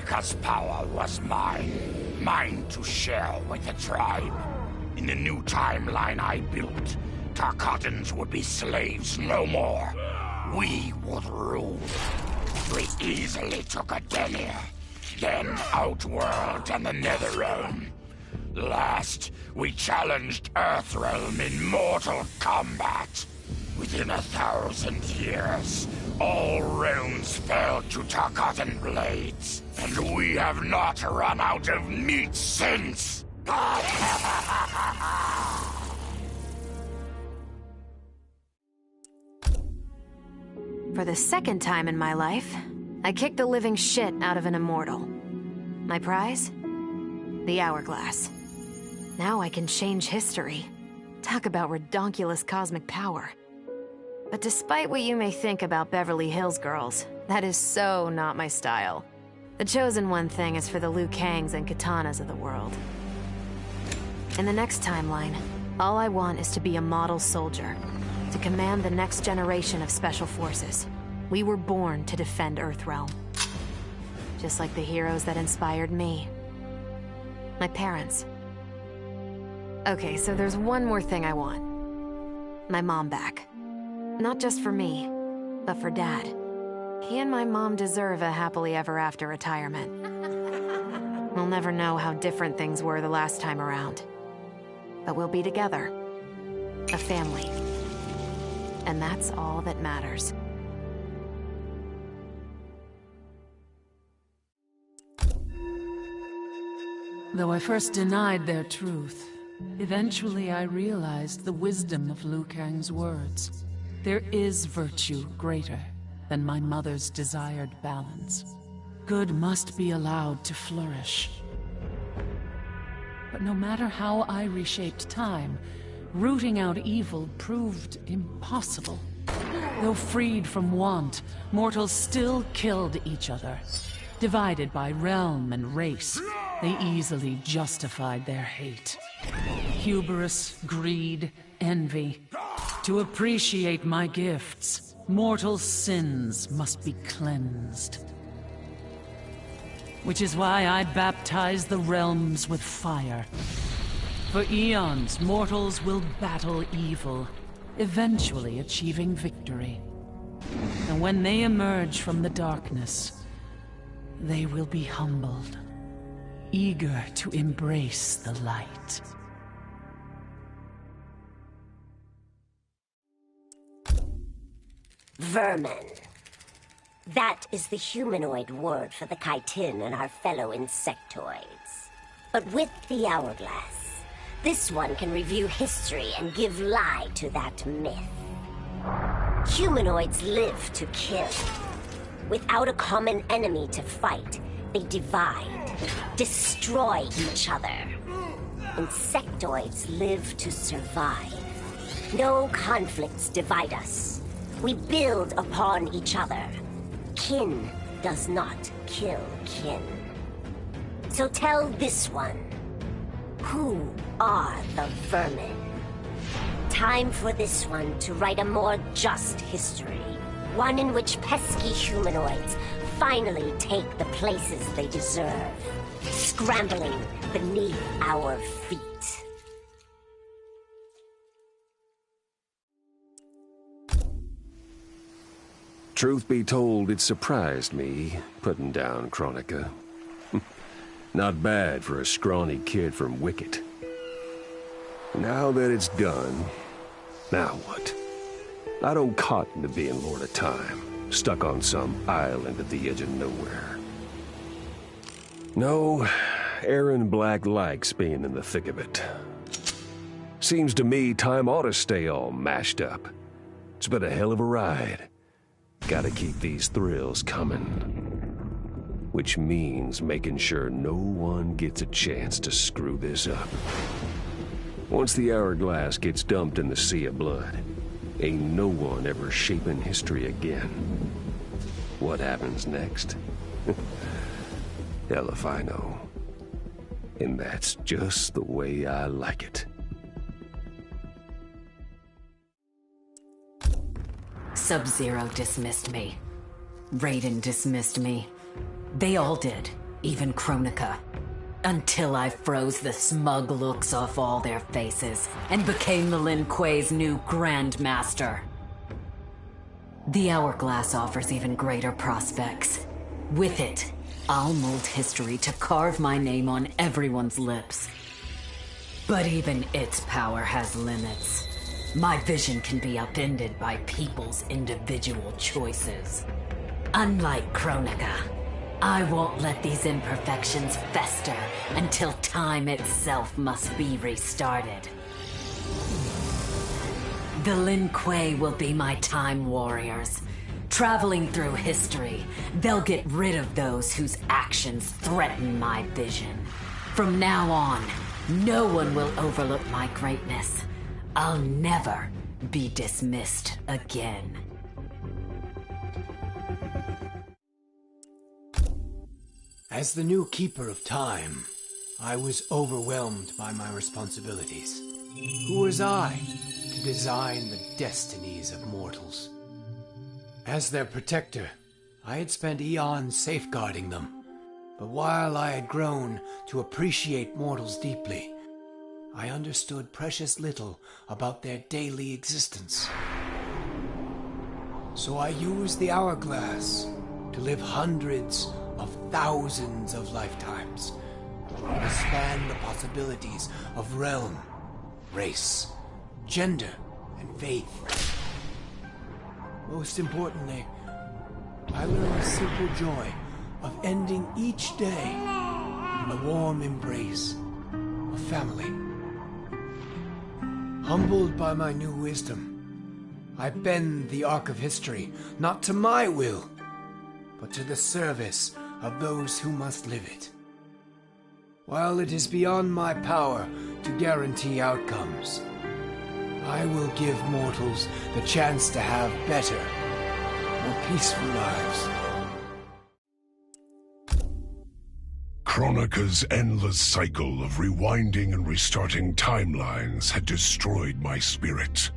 because power was mine. Mine to share with the tribe. In the new timeline I built, Tarkatans would be slaves no more. We would rule. We easily took Adenia, then Outworld and the Netherrealm. Last, we challenged Earthrealm in mortal combat. Within 1,000 years, all realms fell to Tarkatan blades, and we have not run out of meat since! For the second time in my life, I kicked the living shit out of an immortal. My prize? The Hourglass. Now I can change history. Talk about redonkulous cosmic power. But despite what you may think about Beverly Hills girls, that is so not my style. The chosen one thing is for the Liu Kangs and Katanas of the world. In the next timeline, all I want is to be a model soldier, to command the next generation of special forces. We were born to defend Earthrealm. Just like the heroes that inspired me. My parents. Okay, so there's one more thing I want. My mom back. Not just for me, but for Dad. He and my mom deserve a happily ever after retirement. We'll never know how different things were the last time around. But we'll be together. A family. And that's all that matters. Though I first denied their truth, eventually I realized the wisdom of Liu Kang's words. There is virtue greater than my mother's desired balance. Good must be allowed to flourish. But no matter how I reshaped time, rooting out evil proved impossible. Though freed from want, mortals still killed each other. Divided by realm and race, they easily justified their hate. Hubris, greed, envy. To appreciate my gifts, mortal sins must be cleansed. Which is why I baptize the realms with fire. For eons, mortals will battle evil, eventually achieving victory. And when they emerge from the darkness, they will be humbled, eager to embrace the light. Vermin. That is the humanoid word for the chitin and our fellow insectoids. But with the Hourglass, this one can review history and give lie to that myth. Humanoids live to kill. Without a common enemy to fight, they divide, destroy each other. Insectoids live to survive. No conflicts divide us. We build upon each other. Kin does not kill kin. So tell this one, who are the vermin? Time for this one to write a more just history. One in which pesky humanoids finally take the places they deserve, scrambling beneath our feet. Truth be told, it surprised me, putting down Chronica. Not bad for a scrawny kid from Wicket. Now that it's done, now what? I don't cotton to being Lord of Time, stuck on some island at the edge of nowhere. No, Aaron Black likes being in the thick of it. Seems to me time ought to stay all mashed up. It's been a hell of a ride. Gotta keep these thrills coming. Which means making sure no one gets a chance to screw this up. Once the Hourglass gets dumped in the sea of blood, ain't no one ever shaping history again. What happens next? Hell if I know. And that's just the way I like it. Sub-Zero dismissed me. Raiden dismissed me. They all did, even Kronika. Until I froze the smug looks off all their faces and became the Lin Kuei's new Grandmaster. The Hourglass offers even greater prospects. With it, I'll mold history to carve my name on everyone's lips. But even its power has limits. My vision can be upended by people's individual choices. Unlike Kronika, I won't let these imperfections fester until time itself must be restarted. The Lin Kuei will be my time warriors. Traveling through history, they'll get rid of those whose actions threaten my vision. From now on, no one will overlook my greatness. I'll never be dismissed again. As the new Keeper of Time, I was overwhelmed by my responsibilities. Who was I to design the destinies of mortals? As their protector, I had spent eons safeguarding them. But while I had grown to appreciate mortals deeply, I understood precious little about their daily existence. So I used the Hourglass to live hundreds of thousands of lifetimes, to span the possibilities of realm, race, gender, and faith. Most importantly, I learned the simple joy of ending each day in the warm embrace of family. Humbled by my new wisdom, I bend the arc of history, not to my will, but to the service of those who must live it. While it is beyond my power to guarantee outcomes, I will give mortals the chance to have better, more peaceful lives. Kronika's endless cycle of rewinding and restarting timelines had destroyed my spirit.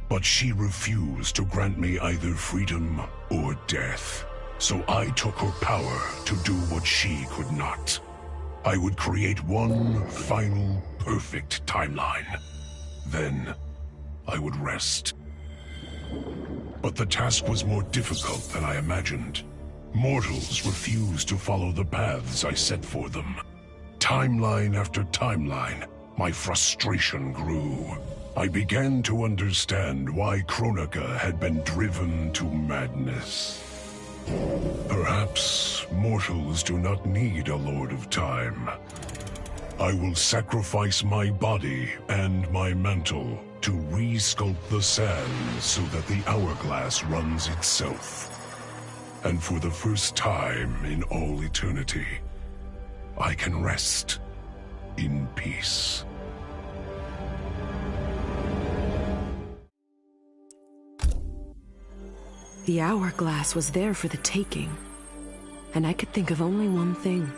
But she refused to grant me either freedom or death. So I took her power to do what she could not. I would create one final, perfect timeline. Then, I would rest. But the task was more difficult than I imagined. Mortals refused to follow the paths I set for them. Timeline after timeline, my frustration grew. I began to understand why Kronika had been driven to madness. Perhaps mortals do not need a Lord of Time. I will sacrifice my body and my mantle to re-sculpt the sands so that the Hourglass runs itself. And for the first time in all eternity, I can rest in peace. The Hourglass was there for the taking, and I could think of only one thing.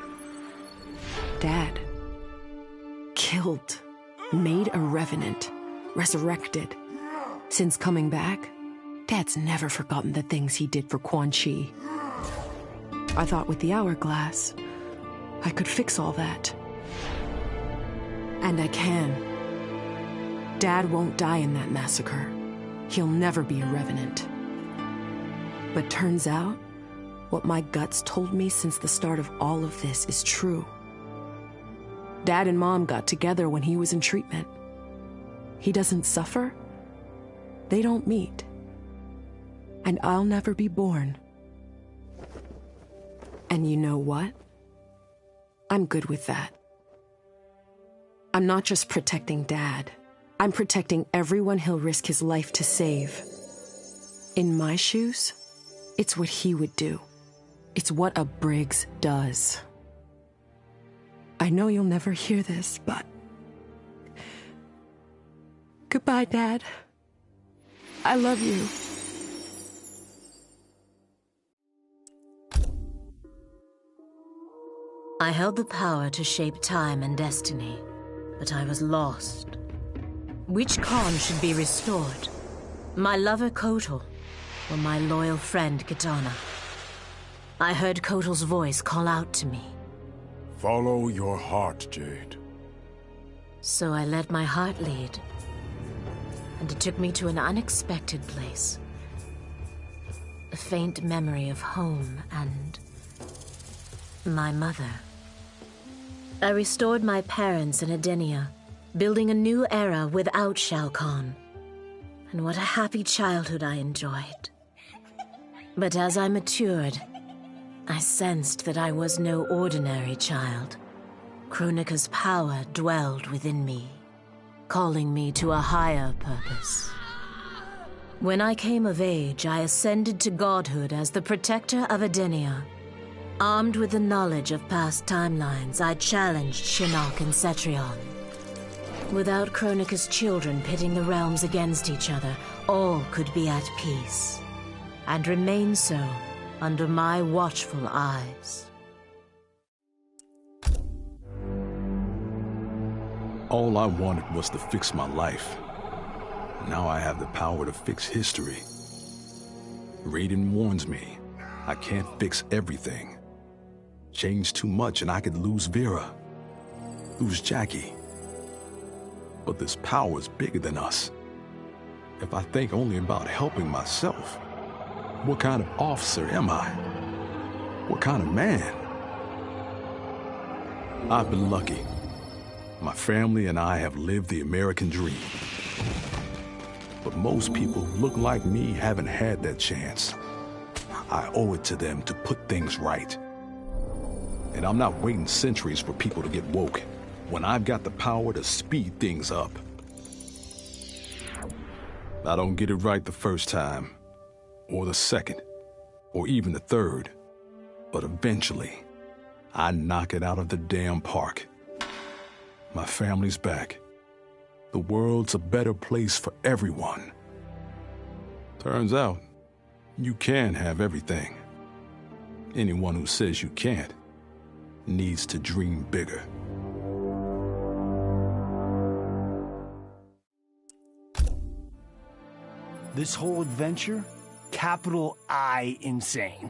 Dad. Killed. Made a revenant. Resurrected. Since coming back, Dad's never forgotten the things he did for Quan Chi. I thought with the Hourglass, I could fix all that. And I can. Dad won't die in that massacre. He'll never be a revenant. But turns out, what my guts told me since the start of all of this is true. Dad and Mom got together when he was in treatment. He doesn't suffer. They don't meet. And I'll never be born. And you know what? I'm good with that. I'm not just protecting Dad. I'm protecting everyone he'll risk his life to save. In my shoes, it's what he would do. It's what a Briggs does. I know you'll never hear this, but... Goodbye, Dad. I love you. I held the power to shape time and destiny, but I was lost. Which Khan should be restored? My lover Kotal, or my loyal friend Kitana? I heard Kotal's voice call out to me. Follow your heart, Jade. So I let my heart lead. And it took me to an unexpected place. A faint memory of home and my mother. I restored my parents in Edenia, building a new era without Shao Kahn. And what a happy childhood I enjoyed. But as I matured, I sensed that I was no ordinary child. Kronika's power dwelled within me, calling me to a higher purpose. When I came of age, I ascended to godhood as the protector of Edenia. Armed with the knowledge of past timelines, I challenged Shinnok and Cetrion. Without Kronika's children pitting the realms against each other, all could be at peace, and remain so under my watchful eyes. All I wanted was to fix my life. Now I have the power to fix history. Raiden warns me, I can't fix everything. Change too much and I could lose Vera, lose Jackie. But this power is bigger than us. If I think only about helping myself, what kind of officer am I? What kind of man? I've been lucky. My family and I have lived the American dream. But most people who look like me haven't had that chance. I owe it to them to put things right. And I'm not waiting centuries for people to get woke, when I've got the power to speed things up. I don't get it right the first time, or the second, or even the third. But eventually, I knock it out of the damn park. My family's back. The world's a better place for everyone. Turns out, you can have everything. Anyone who says you can't needs to dream bigger. This whole adventure, capital I insane.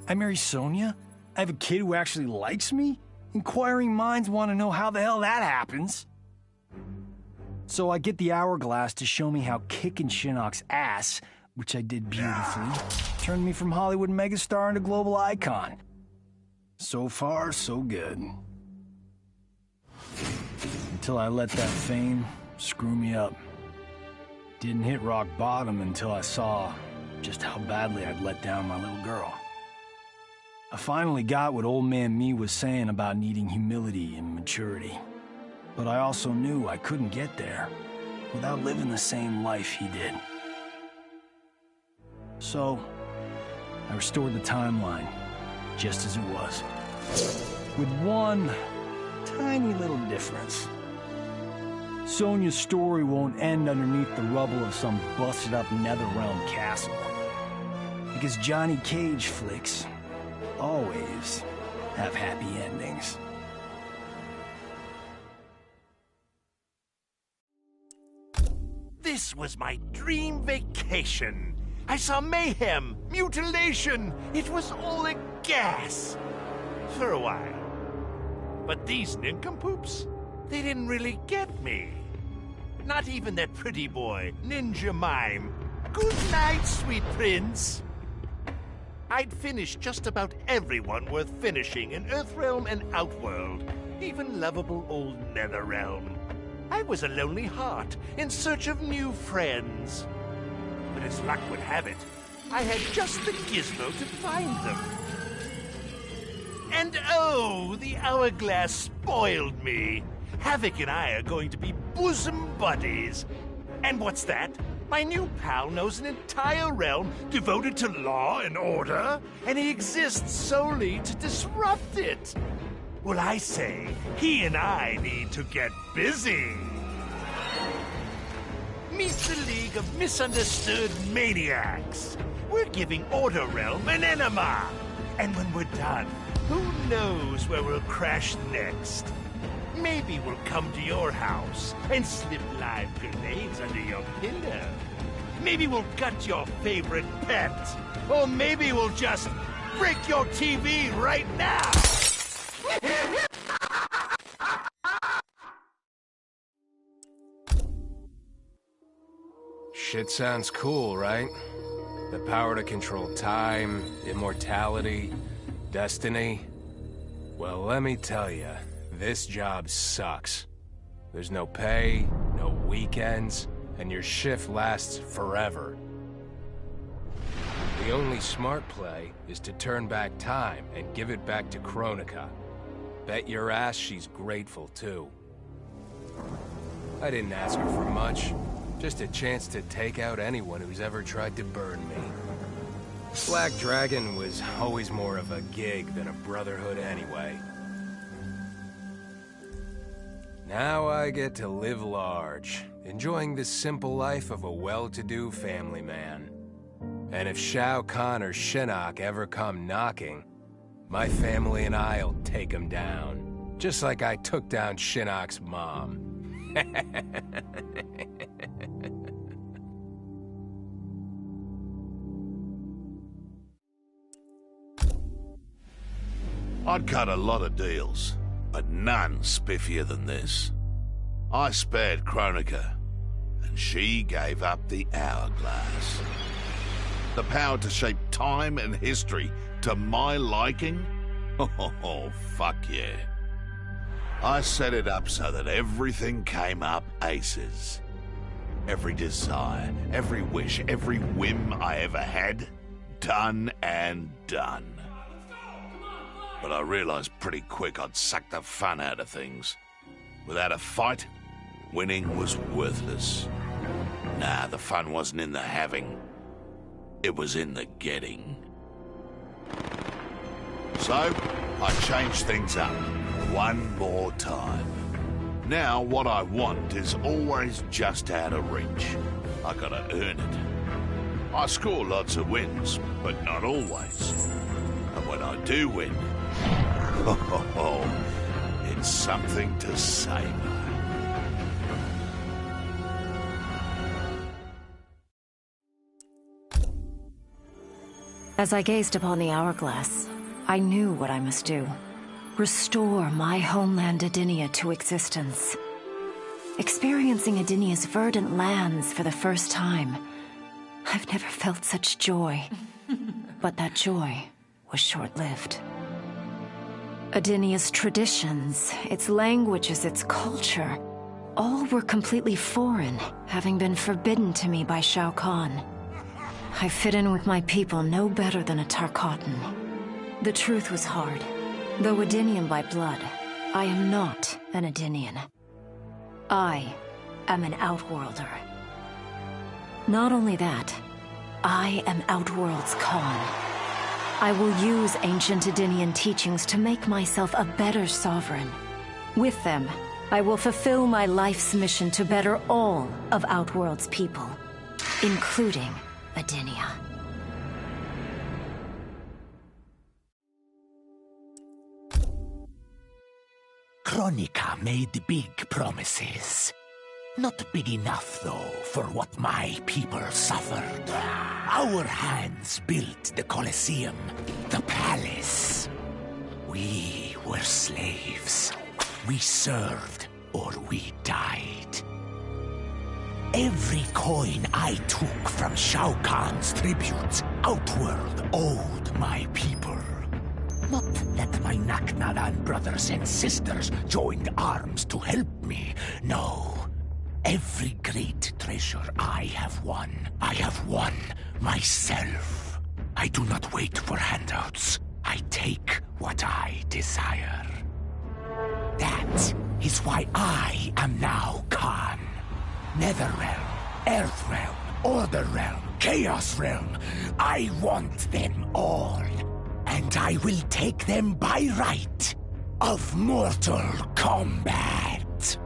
I marry Sonya? I have a kid who actually likes me? Inquiring minds want to know how the hell that happens. So I get the hourglass to show me how kicking Shinnok's ass, which I did beautifully, turned me from Hollywood megastar into global icon. So far, so good. Until I let that fame screw me up. Didn't hit rock bottom until I saw just how badly I'd let down my little girl. I finally got what old man me was saying about needing humility and maturity. But I also knew I couldn't get there without living the same life he did. So, I restored the timeline, just as it was. With one tiny little difference. Sonya's story won't end underneath the rubble of some busted-up Netherrealm castle. Because Johnny Cage flicks always have happy endings. This was my dream vacation. I saw mayhem, mutilation. It was all a gas. For a while. But these nincompoops, they didn't really get me. Not even that pretty boy, Ninja Mime. Good night, sweet prince. I'd finished just about everyone worth finishing in Earthrealm and Outworld, even lovable old Netherrealm. I was a lonely heart in search of new friends. But as luck would have it, I had just the gizmo to find them. And oh, the hourglass spoiled me. Havoc and I are going to be bosom buddies. And what's that? My new pal knows an entire realm devoted to law and order, and he exists solely to disrupt it. Well, I say, he and I need to get busy. Meet the League of Misunderstood Maniacs. We're giving Order Realm an enema. And when we're done, who knows where we'll crash next? Maybe we'll come to your house and slip live grenades under your pillow. Maybe we'll gut your favorite pet. Or maybe we'll just break your TV right now. Shit sounds cool, right? The power to control time, immortality, destiny. Well, let me tell you, this job sucks. There's no pay, no weekends, and your shift lasts forever. The only smart play is to turn back time and give it back to Kronika. Bet your ass she's grateful, too. I didn't ask her for much. Just a chance to take out anyone who's ever tried to burn me. Black Dragon was always more of a gig than a brotherhood anyway. Now I get to live large, enjoying the simple life of a well-to-do family man. And if Shao Kahn or Shinnok ever come knocking, my family and I'll take them down. Just like I took down Shinnok's mom. I'd cut a lot of deals, but none spiffier than this. I spared Kronika, and she gave up the hourglass. The power to shape time and history to my liking? Oh, fuck yeah. I set it up so that everything came up aces. Every desire, every wish, every whim I ever had, done and done. But I realized pretty quick I'd suck the fun out of things. Without a fight, winning was worthless. Nah, the fun wasn't in the having. It was in the getting. So, I changed things up one more time. Now, what I want is always just out of reach. I gotta earn it. I score lots of wins, but not always. And when I do win, it's something to savor. As I gazed upon the hourglass, I knew what I must do. Restore my homeland Edinia to existence. Experiencing Edinia's verdant lands for the first time, I've never felt such joy. But that joy was short-lived. Edinia's traditions, its languages, its culture, all were completely foreign, having been forbidden to me by Shao Kahn. I fit in with my people no better than a Tarkatan. The truth was hard. Though Edinian by blood, I am not an Edinian. I am an Outworlder. Not only that, I am Outworld's Khan. I will use ancient Edinian teachings to make myself a better sovereign. With them, I will fulfill my life's mission to better all of Outworld's people, including Edinia. Kronika made big promises. Not big enough, though, for what my people suffered. Our hands built the Colosseum, the palace. We were slaves. We served or we died. Every coin I took from Shao Kahn's tributes, Outworld owed my people. Not that my Naknaran brothers and sisters joined arms to help me, no. Every great treasure I have won myself. I do not wait for handouts. I take what I desire. That is why I am now Khan. Netherrealm, Earthrealm, Order Realm, Chaos Realm. I want them all. And I will take them by right of Mortal Kombat.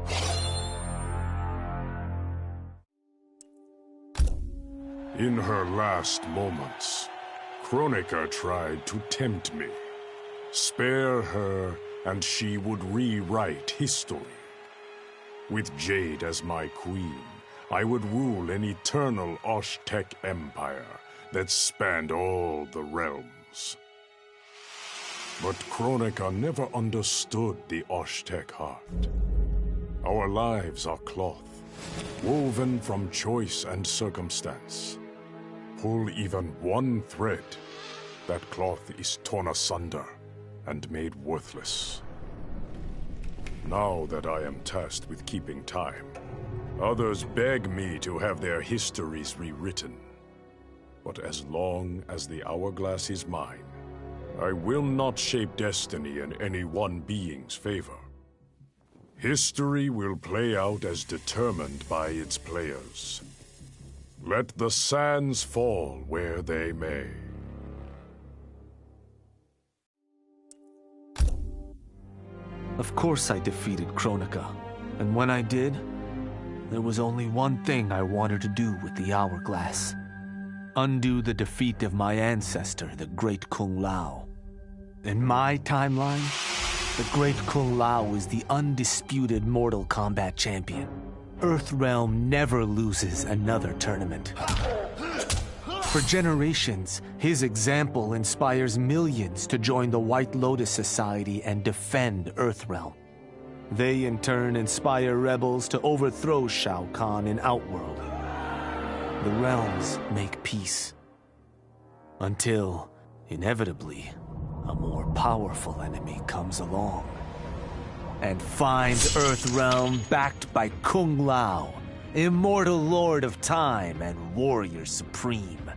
In her last moments, Kronika tried to tempt me. Spare her, and she would rewrite history. With Jade as my queen, I would rule an eternal Osh-Tech empire that spanned all the realms. But Kronika never understood the Osh-Tech heart. Our lives are cloth, woven from choice and circumstance. Pull even one thread, that cloth is torn asunder and made worthless. Now that I am tasked with keeping time, others beg me to have their histories rewritten. But as long as the hourglass is mine, I will not shape destiny in any one being's favor. History will play out as determined by its players. Let the sands fall where they may. Of course I defeated Kronika, and when I did, there was only one thing I wanted to do with the hourglass. Undo the defeat of my ancestor, the Great Kung Lao. In my timeline, the Great Kung Lao is the undisputed Mortal Kombat champion. Earthrealm never loses another tournament. For generations, his example inspires millions to join the White Lotus Society and defend Earthrealm. They in turn inspire rebels to overthrow Shao Kahn in Outworld. The realms make peace. Until, inevitably, a more powerful enemy comes along and finds Earthrealm backed by Kung Lao, immortal lord of time and warrior supreme.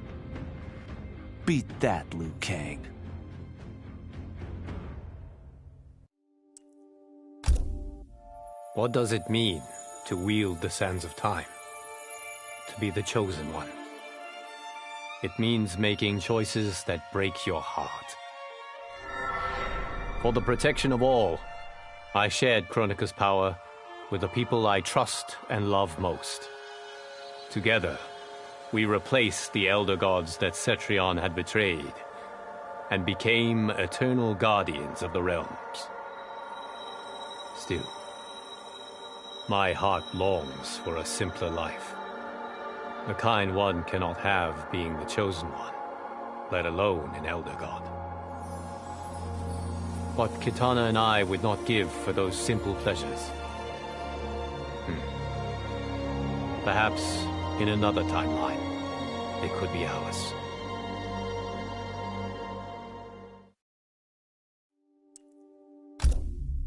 Beat that, Liu Kang. What does it mean to wield the sands of time? To be the chosen one? It means making choices that break your heart. For the protection of all, I shared Kronika's power with the people I trust and love most. Together, we replaced the elder gods that Cetrion had betrayed, and became eternal guardians of the realms. Still, my heart longs for a simpler life. The kind one cannot have being the chosen one, let alone an elder god. What Kitana and I would not give for those simple pleasures. Perhaps in another timeline, it could be ours.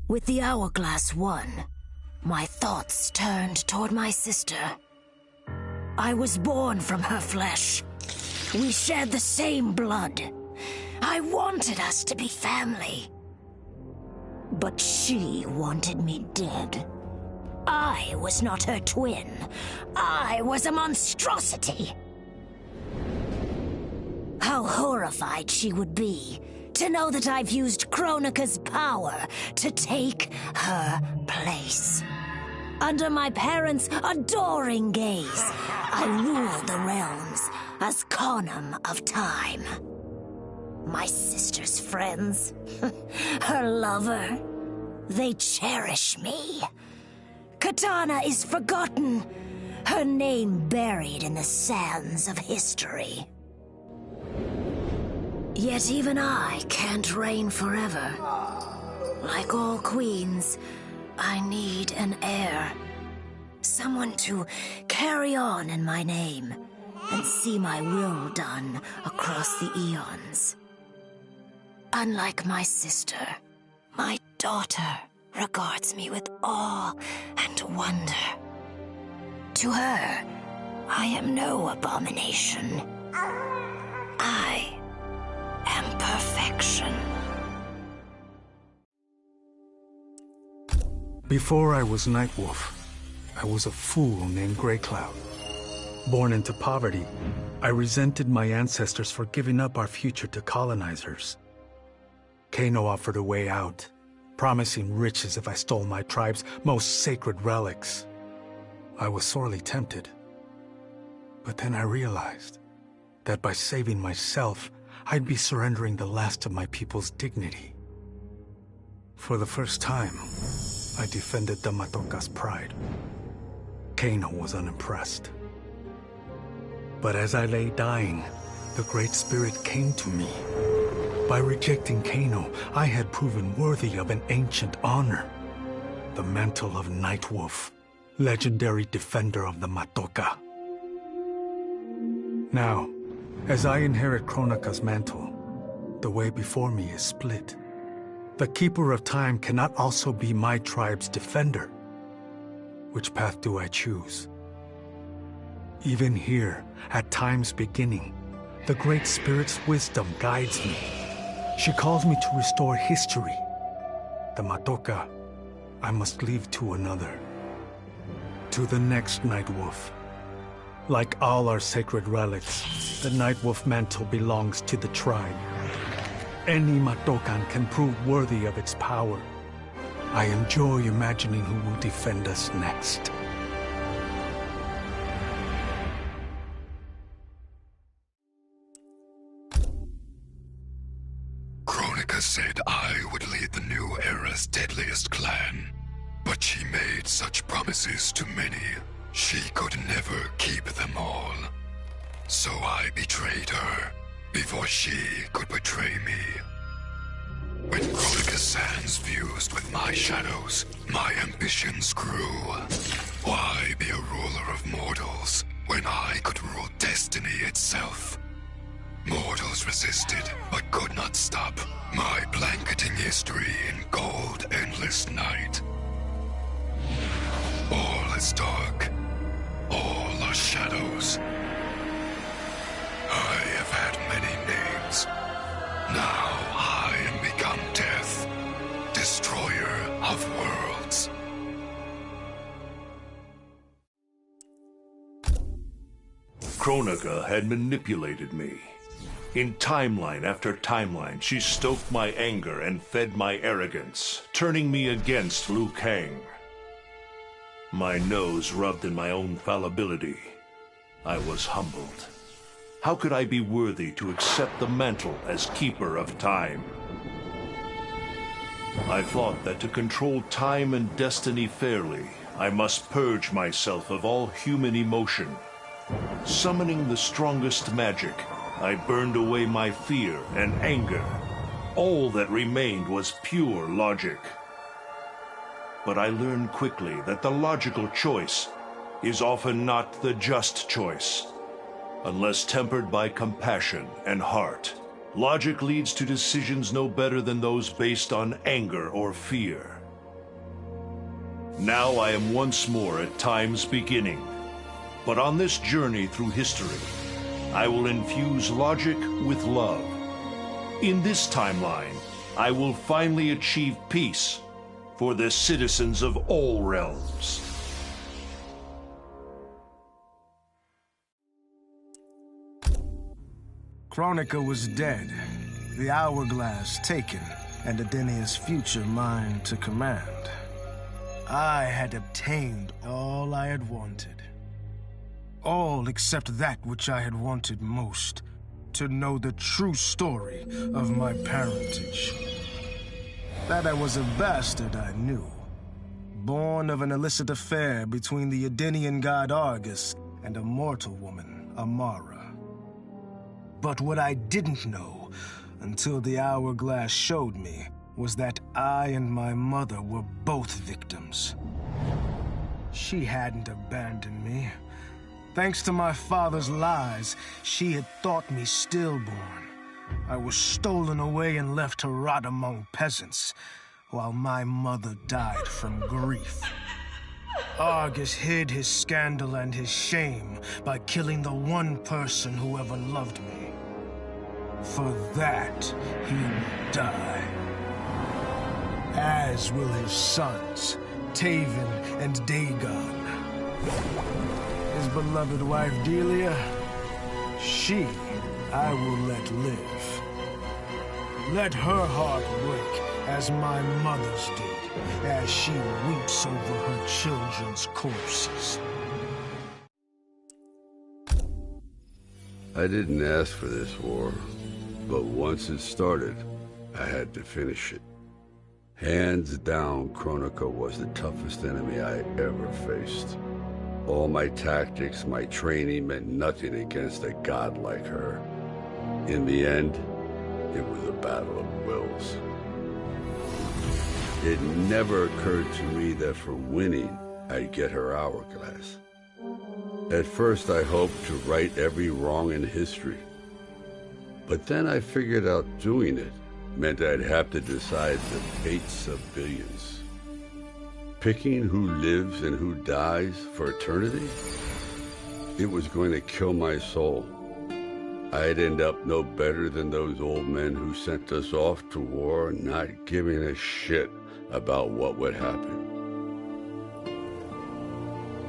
With the hourglass won, my thoughts turned toward my sister. I was born from her flesh. We shared the same blood. I wanted us to be family. But she wanted me dead. I was not her twin. I was a monstrosity. How horrified she would be to know that I've used Kronika's power to take her place. Under my parents' adoring gaze, I ruled the realms as Khanum of Time. My sister's friends, her lover, they cherish me. Kitana is forgotten, her name buried in the sands of history. Yet even I can't reign forever. Like all queens, I need an heir. Someone to carry on in my name and see my will done across the eons. Unlike my sister, my daughter regards me with awe and wonder. To her, I am no abomination. I am perfection. Before I was Nightwolf, I was a fool named Grey Cloud. Born into poverty, I resented my ancestors for giving up our future to colonizers. Kano offered a way out, promising riches if I stole my tribe's most sacred relics. I was sorely tempted. But then I realized that by saving myself, I'd be surrendering the last of my people's dignity. For the first time, I defended the Matoka's pride. Kano was unimpressed. But as I lay dying, the Great Spirit came to me. By rejecting Kano, I had proven worthy of an ancient honor. The mantle of Nightwolf, legendary defender of the Matoka. Now, as I inherit Kronika's mantle, the way before me is split. The Keeper of Time cannot also be my tribe's defender. Which path do I choose? Even here, at time's beginning, the Great Spirit's wisdom guides me. She calls me to restore history. The Matoka, I must leave to another. To the next Nightwolf. Like all our sacred relics, the Nightwolf mantle belongs to the tribe. Any Matokan can prove worthy of its power. I enjoy imagining who will defend us next. Kronika said I would lead the new era's deadliest clan. But she made such promises to many, she could never keep them all. So I betrayed her, before she could betray me. When Kronika's sands fused with my shadows, my ambitions grew. Why be a ruler of mortals, when I could rule destiny itself? Mortals resisted, but could not stop my blanketing history in cold, endless night. All is dark. All are shadows. I have had many names. Now I am become death, destroyer of worlds. Kronika had manipulated me. In timeline after timeline, she stoked my anger and fed my arrogance, turning me against Liu Kang. My nose rubbed in my own fallibility. I was humbled. How could I be worthy to accept the mantle as Keeper of Time? I thought that to control time and destiny fairly, I must purge myself of all human emotion. Summoning the strongest magic, I burned away my fear and anger. All that remained was pure logic. But I learned quickly that the logical choice is often not the just choice. Unless tempered by compassion and heart, logic leads to decisions no better than those based on anger or fear. Now I am once more at time's beginning. But on this journey through history, I will infuse logic with love. In this timeline, I will finally achieve peace for the citizens of all realms. Kronika was dead, the hourglass taken, and Adenia's future mine to command. I had obtained all I had wanted. All except that which I had wanted most, to know the true story of my parentage. That I was a bastard I knew, born of an illicit affair between the Edenian god Argus and a mortal woman, Amara. But what I didn't know, until the hourglass showed me, was that I and my mother were both victims. She hadn't abandoned me. Thanks to my father's lies, she had thought me stillborn. I was stolen away and left to rot among peasants, while my mother died from grief. Argus hid his scandal and his shame by killing the one person who ever loved me. For that, he will die. As will his sons, Taven and Dagon. His beloved wife Delia, she I will let live. Let her heart break as my mother's did, as she weeps over her children's corpses. I didn't ask for this war, but once it started, I had to finish it. Hands down, Kronika was the toughest enemy I ever faced. All my tactics, my training meant nothing against a god like her. In the end, it was a battle of wills. It never occurred to me that for winning, I'd get her hourglass. At first I hoped to right every wrong in history. But then I figured out doing it meant I'd have to decide the fates of billions. Picking who lives and who dies for eternity? It was going to kill my soul. I'd end up no better than those old men who sent us off to war, not giving a shit about what would happen.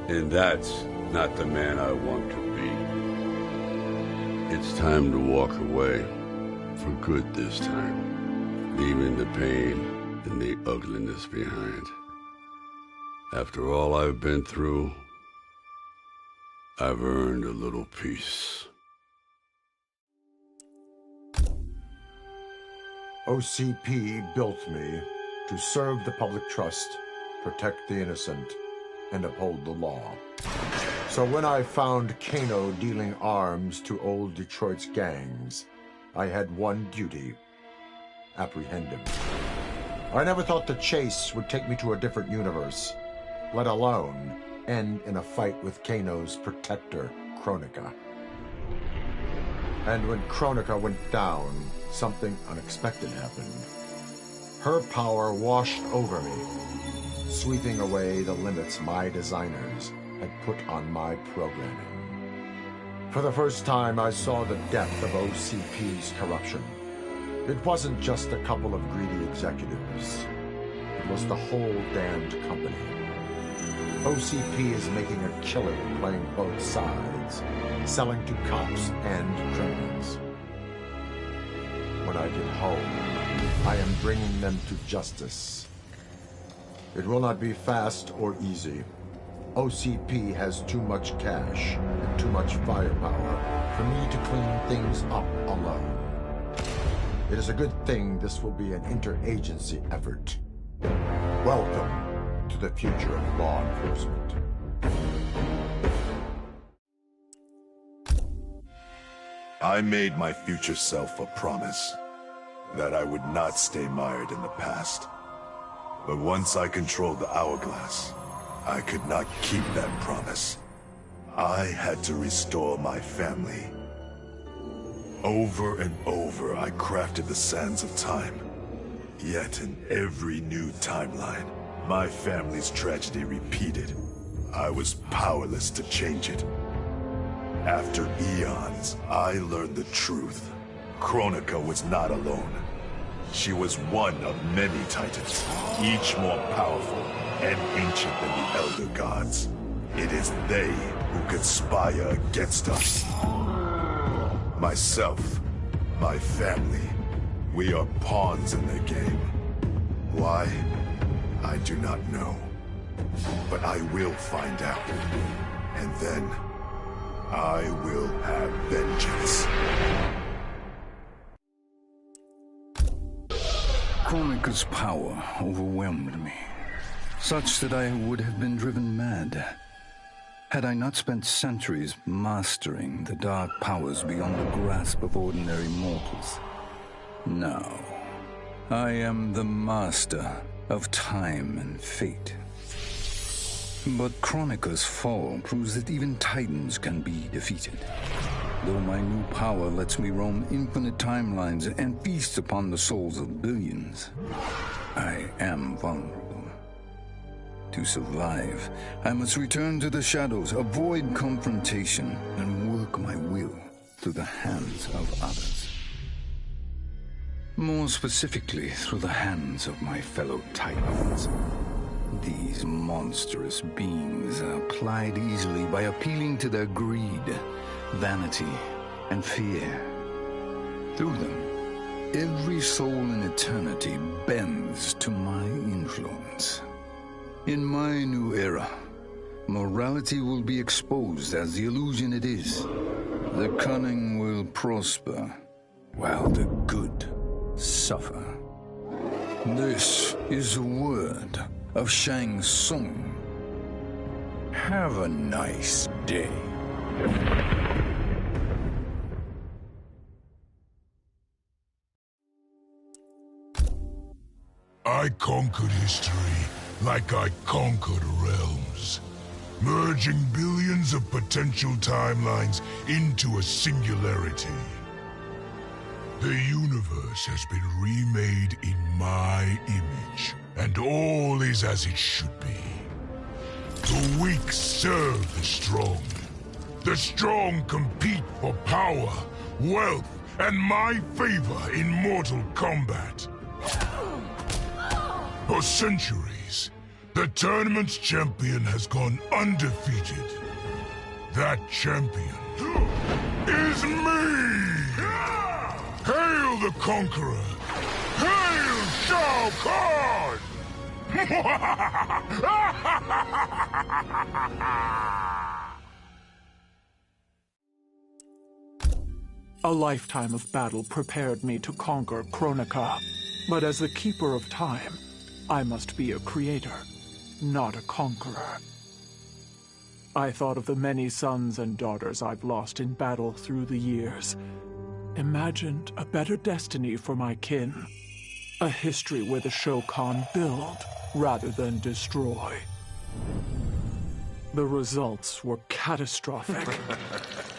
And that's not the man I want to be. It's time to walk away, for good this time, leaving the pain and the ugliness behind. After all I've been through, I've earned a little peace. OCP built me to serve the public trust, protect the innocent, and uphold the law. So when I found Kano dealing arms to old Detroit's gangs, I had one duty: apprehend him. I never thought the chase would take me to a different universe, let alone end in a fight with Kano's protector, Kronika. And when Kronika went down, something unexpected happened. Her power washed over me, sweeping away the limits my designers had put on my programming. For the first time, I saw the depth of OCP's corruption. It wasn't just a couple of greedy executives. It was the whole damned company. OCP is making a killing playing both sides, selling to cops and criminals. When I get home, I am bringing them to justice. It will not be fast or easy. OCP has too much cash and too much firepower for me to clean things up alone. It is a good thing this will be an interagency effort. Welcome to the future of law enforcement. I made my future self a promise that I would not stay mired in the past. But once I controlled the hourglass, I could not keep that promise. I had to restore my family. Over and over, I crafted the sands of time. Yet in every new timeline, my family's tragedy repeated. I was powerless to change it. After eons, I learned the truth. Kronika was not alone. She was one of many titans, each more powerful and ancient than the Elder Gods. It is they who conspire against us. Myself, my family, we are pawns in their game. Why? I do not know. But I will find out. And then, I will have vengeance. Kronika's power overwhelmed me, such that I would have been driven mad had I not spent centuries mastering the dark powers beyond the grasp of ordinary mortals. Now, I am the master of time and fate. But Kronika's fall proves that even titans can be defeated. Though my new power lets me roam infinite timelines and feast upon the souls of billions, I am vulnerable. To survive, I must return to the shadows, avoid confrontation, and work my will through the hands of others. More specifically, through the hands of my fellow titans. These monstrous beings are plied easily by appealing to their greed, vanity, and fear. Through them, every soul in eternity bends to my influence. In my new era, morality will be exposed as the illusion it is. The cunning will prosper, while the good suffer. This is the word of Shang Tsung. Have a nice day. I conquered history like I conquered realms. worlds, merging billions of potential timelines into a singularity. The universe has been remade in my image, and all is as it should be. The weak serve the strong. The strong compete for power, wealth, and my favor in mortal combat. For centuries, the tournament's champion has gone undefeated. That champion is me! Hail the Conqueror! Hail Shao Kahn! A lifetime of battle prepared me to conquer Kronika, but as the Keeper of Time, I must be a creator, not a conqueror. I thought of the many sons and daughters I've lost in battle through the years, imagined a better destiny for my kin, a history where the Shokan build rather than destroy. The results were catastrophic.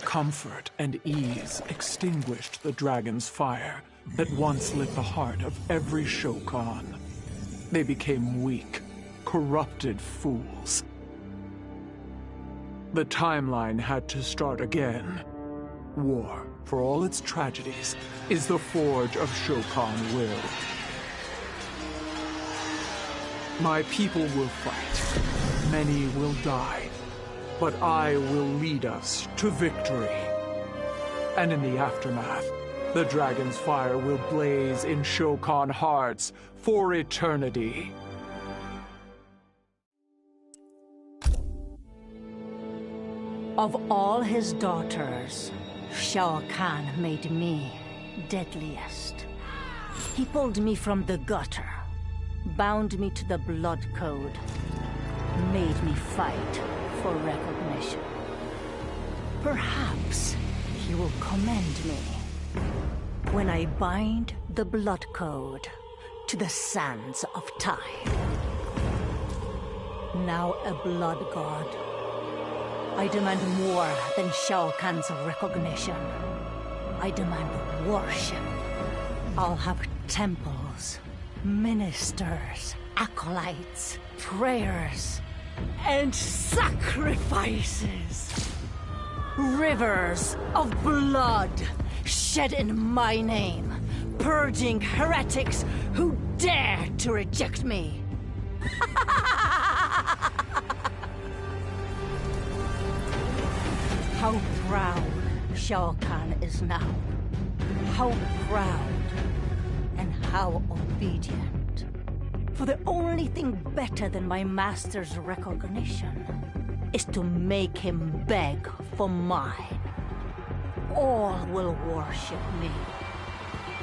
Comfort and ease extinguished the dragon's fire that once lit the heart of every Shokan. They became weak, corrupted fools. The timeline had to start again. War, for all its tragedies, is the forge of Shokan will. My people will fight. Many will die. But I will lead us to victory. And in the aftermath, the dragon's fire will blaze in Shokan hearts for eternity. Of all his daughters, Shao Kahn made me deadliest. He pulled me from the gutter, bound me to the blood code, made me fight for recognition. Perhaps he will commend me when I bind the blood code to the sands of time. Now a blood god, I demand more than Shao Kahn's recognition. I demand worship. I'll have temples, ministers, acolytes, prayers, and sacrifices. Rivers of blood shed in my name, purging heretics who dare to reject me. How proud Shao Kahn is now. How proud and how obedient. For the only thing better than my master's recognition is to make him beg for mine. All will worship me,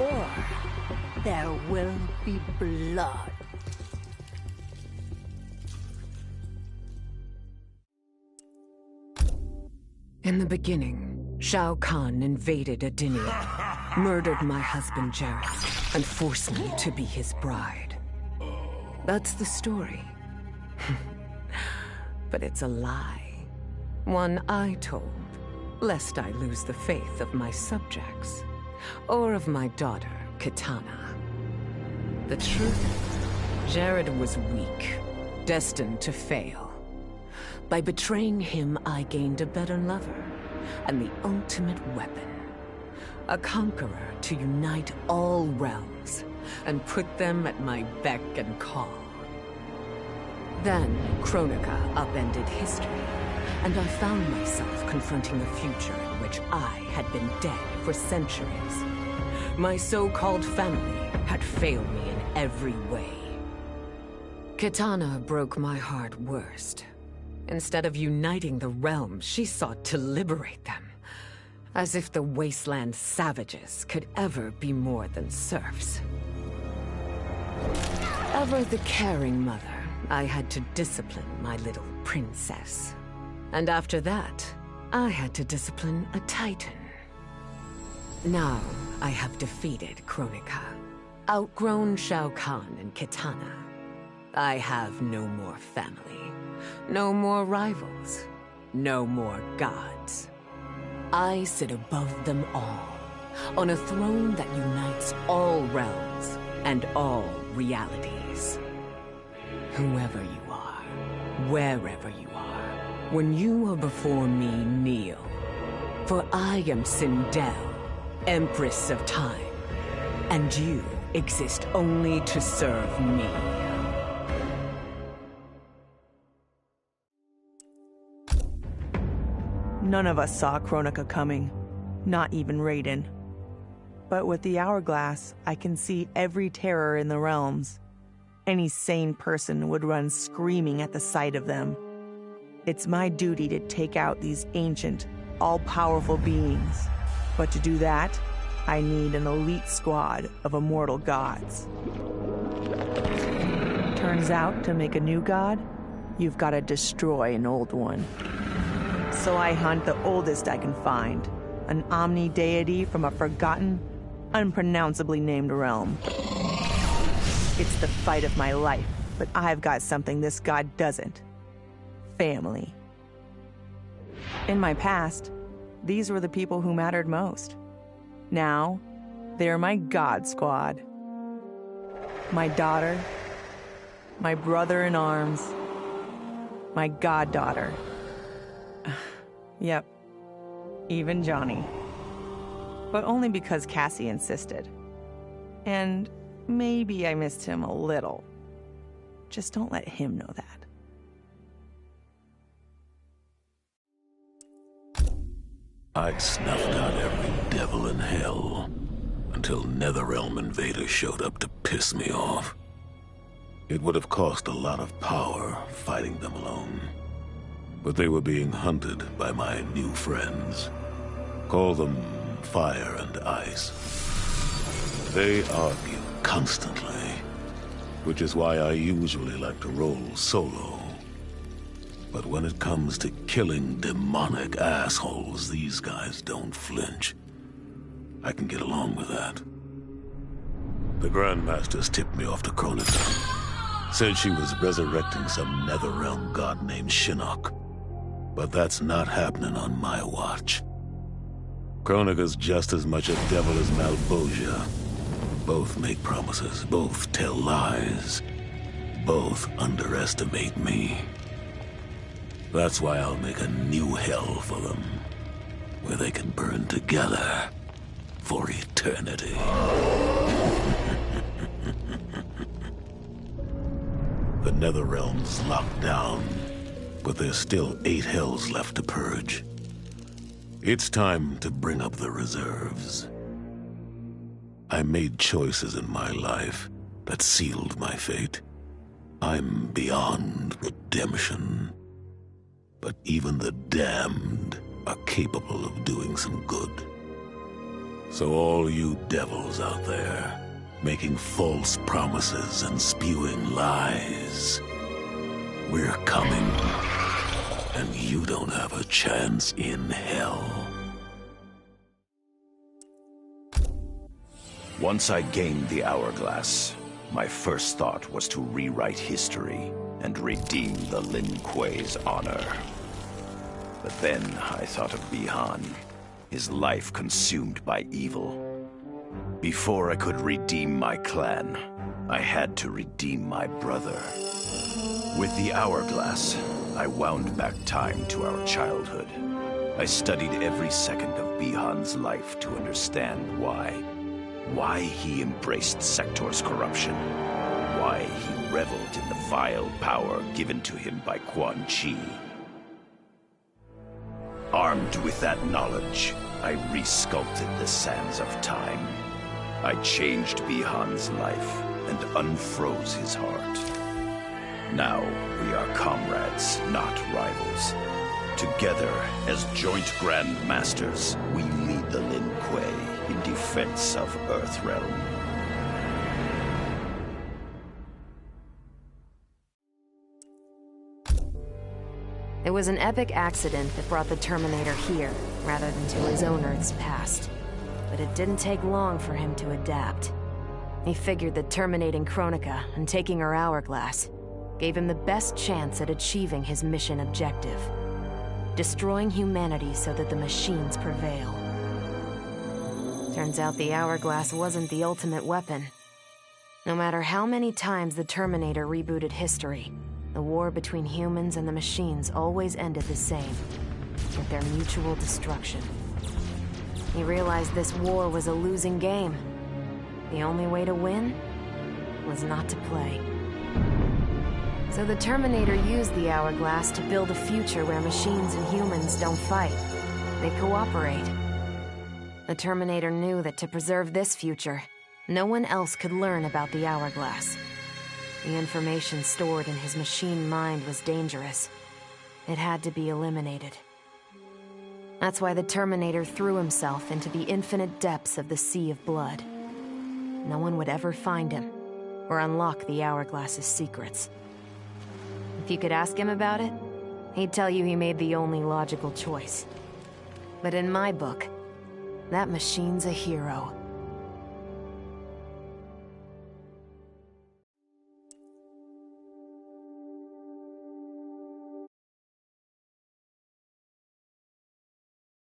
or there will be blood. In the beginning, Shao Kahn invaded Adinia, murdered my husband Jared, and forced me to be his bride. That's the story. But it's a lie. One I told, lest I lose the faith of my subjects, or of my daughter, Kitana. The truth, Jared was weak, destined to fail. By betraying him, I gained a better lover, and the ultimate weapon. A conqueror to unite all realms, and put them at my beck and call. Then, Kronika upended history, and I found myself confronting a future in which I had been dead for centuries. My so-called family had failed me in every way. Kitana broke my heart worst. Instead of uniting the realms, she sought to liberate them. As if the wasteland savages could ever be more than serfs. Ever the caring mother, I had to discipline my little princess. And after that, I had to discipline a titan. Now, I have defeated Kronika, outgrown Shao Kahn and Kitana. I have no more family, No more rivals. No more gods. I sit above them all, on a throne that unites all realms and all realities. Whoever you are, wherever you are, when you are before me, kneel. For I am Sindel, Empress of Time, and you exist only to serve me. None of us saw Kronika coming, not even Raiden. But with the hourglass, I can see every terror in the realms. Any sane person would run screaming at the sight of them. It's my duty to take out these ancient, all-powerful beings. But to do that, I need an elite squad of immortal gods. Turns out, to make a new god, you've got to destroy an old one. So I hunt the oldest I can find, an omni deity from a forgotten, unpronounceably named realm. It's the fight of my life, but I've got something this god doesn't. Family. In my past, these were the people who mattered most. Now, they're my god squad. My daughter, my brother in arms, my goddaughter. Yep, even Johnny. But only because Cassie insisted. And maybe I missed him a little. Just don't let him know that. I'd snuffed out every devil in hell until Netherrealm invaders showed up to piss me off. It would have cost a lot of power fighting them alone. But they were being hunted by my new friends. Call them Fire and Ice. They argue constantly, which is why I usually like to roll solo. But when it comes to killing demonic assholes, these guys don't flinch. I can get along with that. The Grandmasters tipped me off to Kronika. Said she was resurrecting some Netherrealm god named Shinnok. But that's not happening on my watch. Kronika's just as much a devil as Malbosia. Both make promises, both tell lies, both underestimate me. That's why I'll make a new hell for them, where they can burn together for eternity. The Netherrealm's locked down, but there's still 8 hells left to purge. It's time to bring up the reserves. I made choices in my life that sealed my fate. I'm beyond redemption. But even the damned are capable of doing some good. So all you devils out there, making false promises and spewing lies, we're coming, and you don't have a chance in hell. Once I gained the hourglass, my first thought was to rewrite history and redeem the Lin Kuei's honor. But then I thought of Bihan, his life consumed by evil. Before I could redeem my clan, I had to redeem my brother. With the hourglass, I wound back time to our childhood. I studied every second of Bihan's life to understand why. Why he embraced Sector's corruption. Why he reveled in the vile power given to him by Quan Chi. Armed with that knowledge, I resculpted the sands of time. I changed Bihan's life and unfroze his heart. Now we are comrades, not rivals. Together, as joint Grand Masters, we lead the Lin Kuei in defense of Earthrealm. It was an epic accident that brought the Terminator here, rather than to his own Earth's past. But it didn't take long for him to adapt. He figured that terminating Kronika and taking her hourglass gave him the best chance at achieving his mission objective: destroying humanity so that the machines prevail. Turns out the hourglass wasn't the ultimate weapon. No matter how many times the Terminator rebooted history, the war between humans and the machines always ended the same, with their mutual destruction. He realized this war was a losing game. The only way to win was not to play. So the Terminator used the hourglass to build a future where machines and humans don't fight. They cooperate. The Terminator knew that to preserve this future, no one else could learn about the hourglass. The information stored in his machine mind was dangerous. It had to be eliminated. That's why the Terminator threw himself into the infinite depths of the Sea of Blood. No one would ever find him, or unlock the hourglass's secrets. If you could ask him about it, he'd tell you he made the only logical choice. But in my book, that machine's a hero.